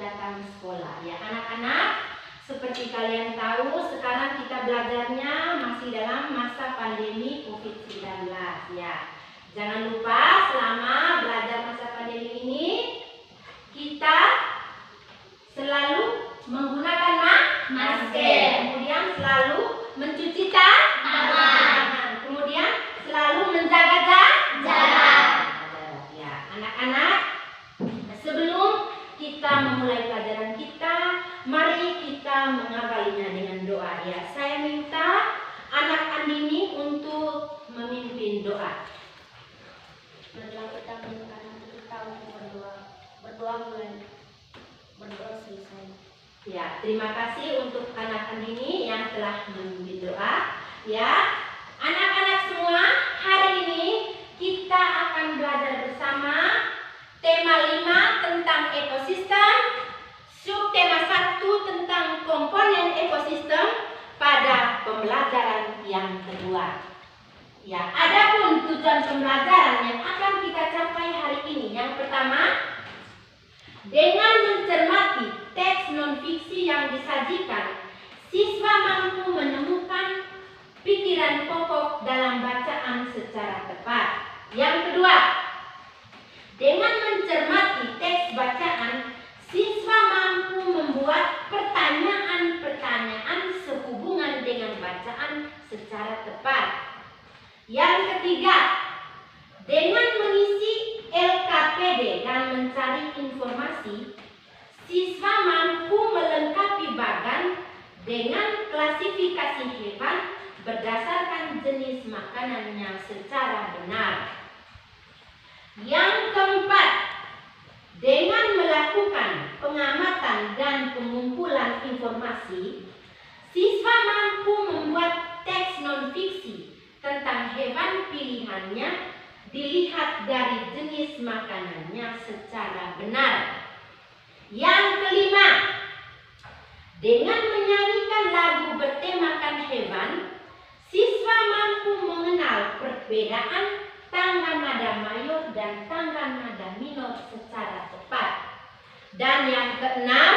datang sekolah. Ya anak-anak, seperti kalian tahu sekarang kita belajarnya masih dalam masa pandemi COVID-19 ya. Jangan lupa selama belajar masa pandemi ini kita selalu menggunakan masker, kemudian selalu mencuci tangan, kemudian selalu menjaga jarak. Ya, anak-anak, sebelum kita memulai pelajaran kita, mari kita mengawalinya dengan doa ya. Saya minta anak Andini untuk memimpin doa. Marilah kita menyenangkan kita untuk berdoa mulai berdoa selesai. Ya, terima kasih untuk anak Andini yang telah memimpin doa. Ya, anak-anak semua, hari ini kita akan belajar bersama tema 5 tentang ekosistem, subtema 1 tentang komponen ekosistem pada pembelajaran yang kedua. Ya, adapun tujuan pembelajaran yang akan kita capai hari ini, yang pertama, dengan mencermati teks non-fiksi yang disajikan, siswa mampu menemukan pikiran pokok dalam bacaan secara tepat. Yang kedua, dengan mencermati teks bacaan, siswa mampu membuat pertanyaan-pertanyaan sehubungan dengan bacaan secara tepat. Yang ketiga, dengan mengisi LKPD dan mencari informasi, siswa mampu melengkapi bagan dengan klasifikasi hewan berdasarkan jenis makanannya secara benar. Yang keempat, dengan melakukan pengamatan dan pengumpulan informasi, siswa mampu membuat teks non-fiksi tentang hewan pilihannya dilihat dari jenis makanannya secara benar. Yang kelima, dengan menyanyikan lagu bertemakan hewan, siswa mampu mengenal perbedaan tangga nada mayor dan tangga nada minor secara tepat. Dan yang keenam,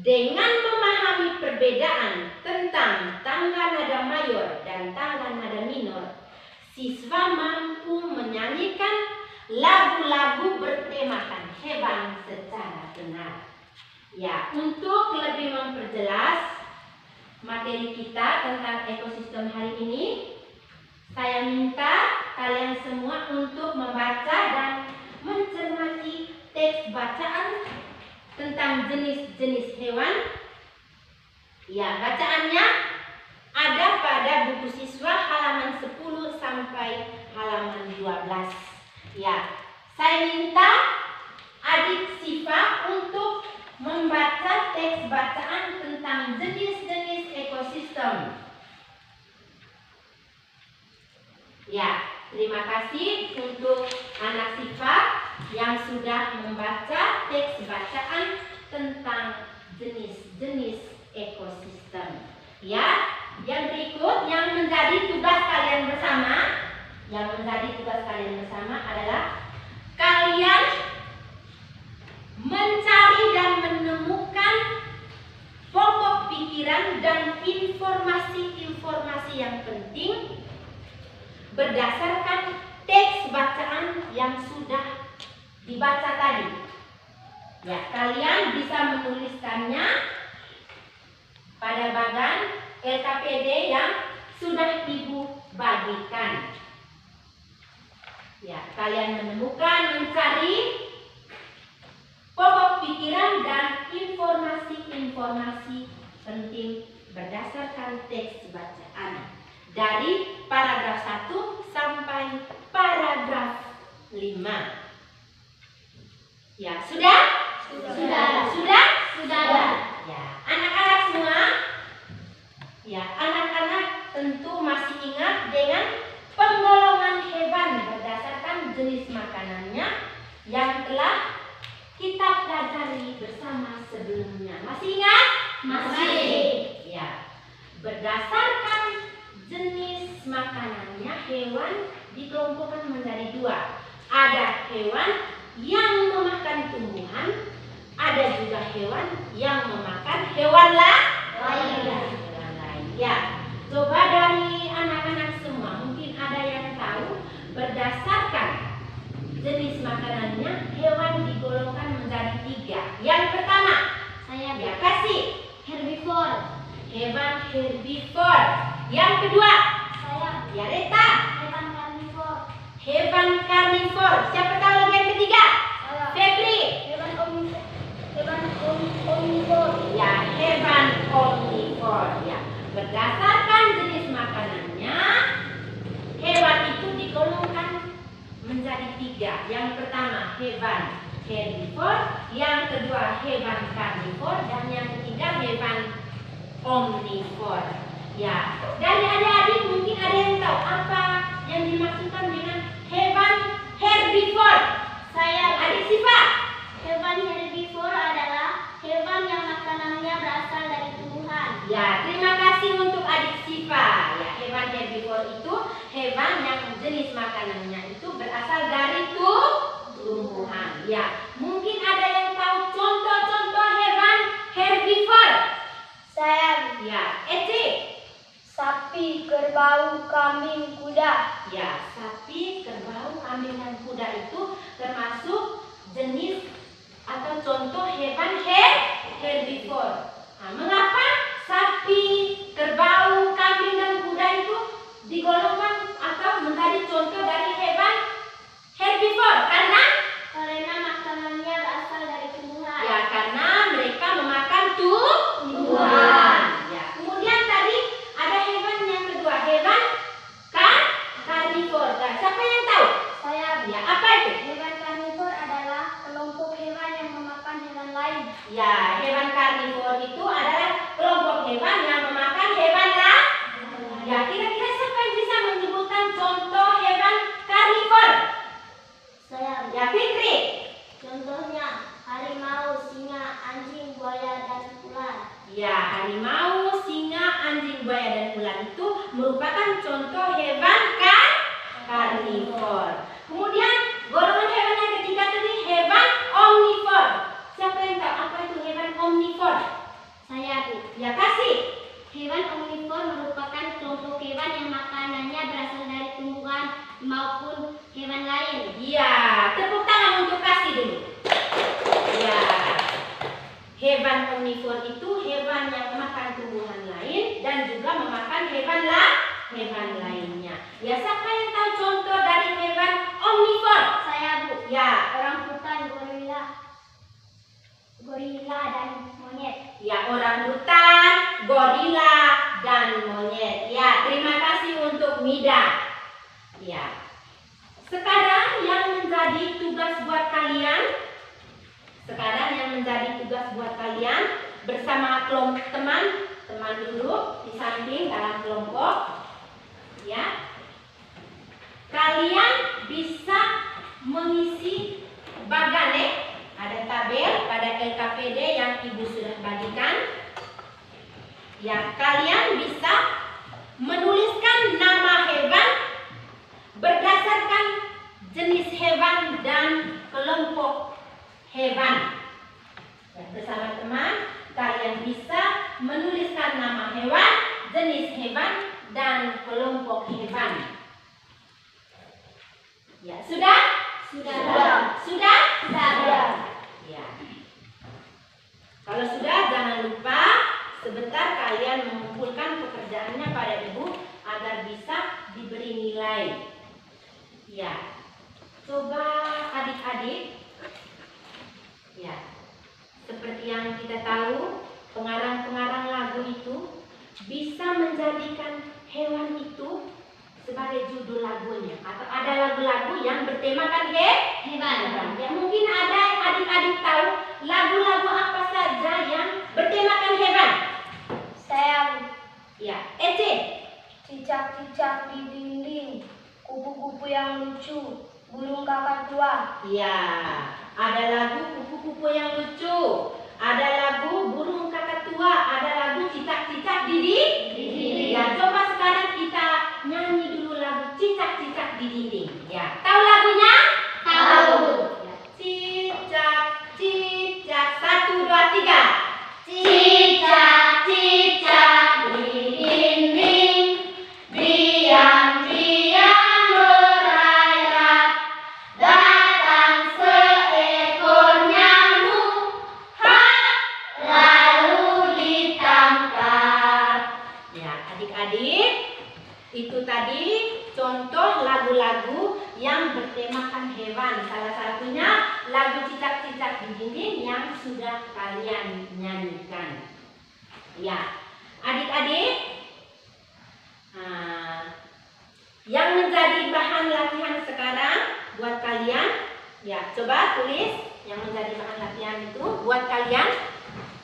dengan memahami perbedaan tentang tangga nada mayor dan tangga nada minor, siswa mampu menyanyikan lagu-lagu bertemakan hewan secara benar. Ya, untuk lebih memperjelas materi kita tentang ekosistem hari ini, saya minta kalian semua untuk membaca dan mencermati teks bacaan tentang jenis-jenis hewan. Ya, bacaannya ada pada buku siswa halaman 10 sampai halaman 12. Ya, saya minta adik Siva untuk membaca teks bacaan tentang jenis-jenis ekosistem. Ya, terima kasih untuk anak Siva yang sudah membaca teks bacaan tentang jenis-jenis ekosistem. Ya, yang berikut yang menjadi tugas kalian bersama, adalah kalian mencari dan menemukan pokok pikiran dan informasi-informasi yang penting berdasarkan teks bacaan yang sudah dibaca tadi. Ya, kalian bisa menuliskannya pada bagan LKPD yang sudah Ibu bagikan. Ya, kalian mencari pokok pikiran dan informasi-informasi penting berdasarkan teks bacaan dari paragraf 1 sampai paragraf 5. Ya, sudah? Sudah. Ya, anak-anak semua. Ya, anak-anak tentu masih ingat dengan penggolongan hewan berdasarkan jenis makanannya yang telah kita pelajari bersama sebelumnya. Masih ingat? Masih. Ya. Berdasarkan jenis makanannya, hewan dikelompokkan menjadi 2. Ada hewan yang memakan tumbuhan, ada juga yang memakan hewan Lain. hewan lain. Ya, coba dari anak-anak semua mungkin ada yang tahu berdasarkan jenis makanannya hewan digolongkan menjadi 3. Yang pertama, Saya ya kasih herbivore. hewan herbivore. Yang kedua, Saya ya Reta, hewan karnivore. hewan karnivore. Siapa tahu lagi yang ketiga? Saya Febri. hewan omnivore. Ya, hewan omnivore. Ya, berdasarkan jenis makanannya, hewan itu digolongkan menjadi 3. Yang pertama hewan herbivore, yang kedua hewan karnivore, dan yang ketiga hewan omnivore. Ya, dari adik-adik mungkin ada yang tahu apa yang dimaksudkan dengan hewan herbivore. Saya Adik Siva. hewan herbivore adalah hewan yang makanannya berasal dari tumbuhan. Ya, terima kasih untuk adik Siva. Ya, hewan herbivore itu hewan yang jenis makanannya itu berasal dari tumbuhan. Ya, mungkin ada yang tahu contoh-contoh hewan herbivore. Saya Ya, Ece. sapi, kerbau, kambing, kuda. Ya, sapi, kerbau, kambing, dan kuda itu termasuk jenis atau contoh hewan herbivore. Nah, mengapa sapi, kerbau, kambing, dan kuda itu digolongkan atau menjadi contoh dari hewan herbivore? Karena Makanannya berasal dari tumbuhan. ya, karena mereka memakan tumbuhan. Ya, kemudian tadi ada hewan yang kedua, hewan karnivore. Nah, siapa yang tahu? Saya Ya, apa itu? hewan karnivore adalah kelompok hewan yang memakan hewan lain. Ya, hewan karnivore itu adalah kelompok hewan yang memakan hewan lain. Ya, kira-kira siapa yang bisa menyebutkan contoh hewan karnivore? Saya Ya, Fitri. contohnya harimau, singa, anjing, buaya, dan ular. Ya, harimau, singa, anjing, buaya, dan ular itu merupakan contoh hewan karnivore. Kemudian golongan hewan yang ketiga tadi hewan omnivore. Siapa yang tahu apa itu hewan omnivore? Saya Bu. Ya, kasih. Hewan omnivore merupakan kelompok hewan yang makanannya berasal dari tumbuhan maupun hewan lain. Ya, tepuk tangan untuk kasih dulu. Ya, hewan omnivore itu hewan yang memakan tumbuhan lain dan juga memakan hewan lainnya. Ya, siapa yang tahu contoh dari hewan omnivore? Saya Bu. Ya, Orangutan, gorila, dan monyet. ya, orangutan, gorila, dan monyet. Ya, terima kasih untuk Mida. Ya. Sekarang yang menjadi tugas buat kalian, bersama kelompok teman duduk di samping dalam kelompok. Ya. Kalian bisa mengisi bagane, ada tabel pada LKPD yang Ibu sudah bagikan. Ya, kalian bisa menuliskan nama hewan berdasarkan jenis hewan dan kelompok hewan. Ya, bersama teman, kalian bisa menuliskan nama hewan, jenis hewan, dan kelompok hewan. Ya, sudah? Sudah. Sudah? Sudah. Ya. Kalau sudah, jangan lupa sebentar kalian mengumpulkan pekerjaannya pada Ibu agar bisa diberi nilai. Ya. Coba adik-adik. Ya. Seperti yang kita tahu, pengarang-pengarang lagu itu bisa menjadikan hewan itu sebagai judul lagunya, atau ada lagu-lagu yang bertemakan hewan. Ya, mungkin ada adik-adik tahu lagu-lagu apa saja yang bertemakan hewan. Saya Ya, Ece. cicak-cicak di dinding, kupu-kupu yang lucu, burung kakak tua. Ya, ada lagu kupu-kupu yang lucu, ada lagu burung kakak tua, ada lagu cicak-cicak di dinding. Ya, coba sekarang kita nyanyi dulu lagu cicak-cicak di dinding. Ya, tahu lagunya? Tahu. Ya, cicak-cicak, 1, 2, 3. Cicak-cicak di dinding, diam-diam berayap, datang seekor nyamuk, lalu ditangkap. Ya, adik-adik, itu tadi contoh lagu-lagu yang bertemakan hewan. Salah satunya lagu Cicak-cicak di dinding yang sudah kalian nyanyikan. Ya, adik-adik, yang menjadi bahan latihan sekarang buat kalian, ya coba tulis yang menjadi bahan latihan itu buat kalian.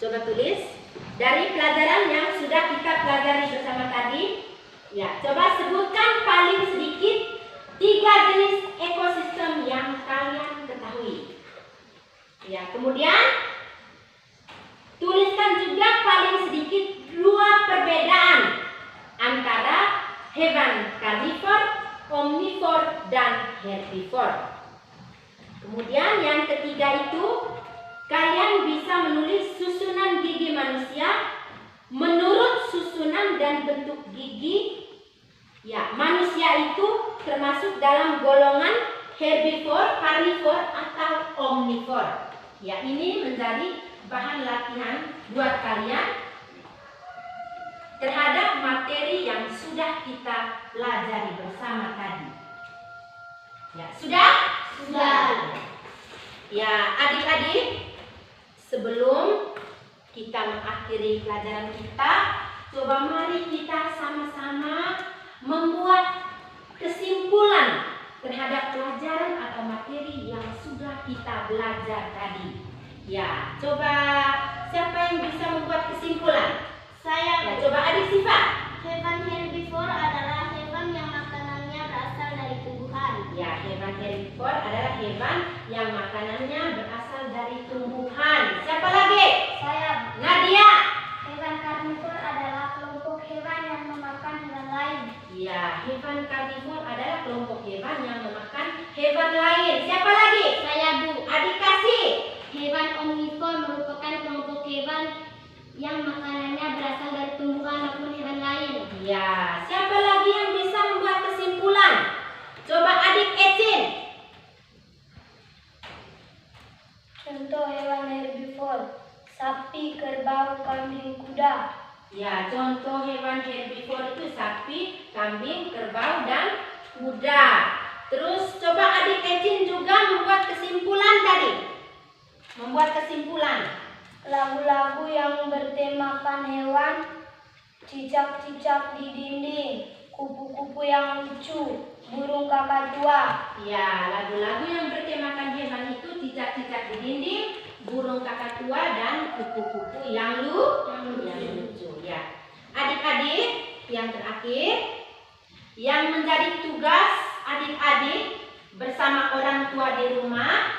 Coba tulis dari pelajaran yang sudah kita pelajari bersama tadi. Ya, coba sebutkan paling sedikit 3 jenis ekosistem yang kalian ketahui. Ya, kemudian tuliskan juga paling sedikit 2 perbedaan antara hewan karnivor, omnivor, dan herbivor. Kemudian yang ketiga itu kalian bisa menulis susunan gigi manusia menurut susunan dan bentuk gigi. Ya, manusia itu termasuk dalam golongan herbivor, karnivor, atau omnivor. Ya, ini menjadi bahan latihan buat kalian terhadap materi yang sudah kita pelajari bersama tadi. Ya, sudah? Sudah. Ya, adik-adik, sebelum kita mengakhiri pelajaran kita, coba mari kita sama-sama membuat kesimpulan terhadap pelajaran atau materi yang sudah kita belajar tadi. Ya, coba siapa yang bisa membuat kesimpulan? Saya. Ya, coba adik Siva. Hewan herbivor adalah hewan yang makanannya berasal dari tumbuhan. Ya, hewan herbivor adalah hewan yang makanannya berasal dari tumbuhan. Siapa lagi? Saya. Nadia. Hewan karnivor adalah kelompok hewan yang memakan hewan lain. Ya, hewan karnivor adalah kelompok hewan yang memakan hewan lain. Siapa lagi? Saya, Bu. Adik kasih. Hewan omnivor merupakan kelompok hewan yang makanannya berasal dari tumbuhan maupun hewan lain. Ya, siapa lagi yang bisa membuat kesimpulan? Coba adik Ecin. Contoh hewan herbivor: sapi, kerbau, kambing, kuda. Ya, contoh hewan herbivor itu sapi, kambing, kerbau, dan kuda. Terus coba adik Ecin juga membuat kesimpulan tadi. Membuat kesimpulan. Lagu-lagu yang bertemakan hewan, cicak-cicak di dinding, kupu-kupu yang lucu, burung kakak tua. Ya, lagu-lagu yang bertemakan hewan itu cicak-cicak di dinding, burung kakak tua, dan kupu-kupu yang lucu. Ya, adik-adik, yang terakhir, yang menjadi tugas adik-adik bersama orang tua di rumah,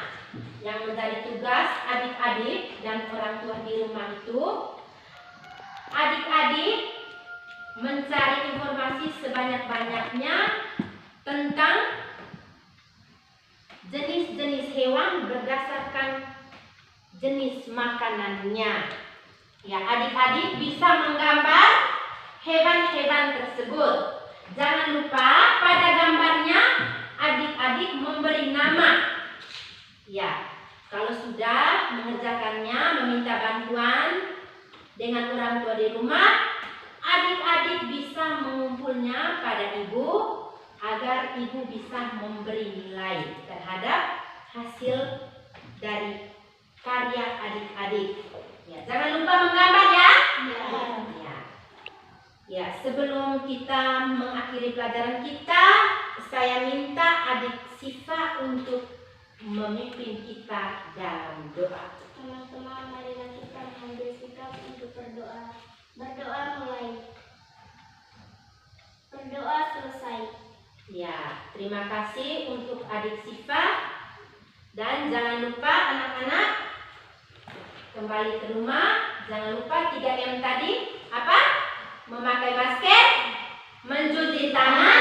yang menjadi tugas adik-adik dan orang tua di rumah itu, adik-adik mencari informasi sebanyak-banyaknya tentang jenis-jenis hewan berdasarkan jenis makanannya. Ya, adik-adik bisa menggambar hewan-hewan tersebut. Jangan lupa pada gambarnya adik-adik memberi nama. Ya, kalau sudah mengerjakannya, meminta bantuan dengan orang tua di rumah, adik-adik bisa mengumpulnya pada ibu agar ibu bisa memberi nilai terhadap hasil dari karya adik-adik. Ya, jangan lupa menggambar ya. Ya, sebelum kita mengakhiri pelajaran kita, saya minta adik Siva untuk memimpin kita dalam doa. Teman-teman, marilah kita mengambil sikap untuk berdoa. Berdoa mulai. Berdoa selesai. Ya, terima kasih untuk adik Siva. Dan jangan lupa anak-anak, kembali ke rumah, jangan lupa 3M tadi. Apa? Memakai masker, mencuci tangan,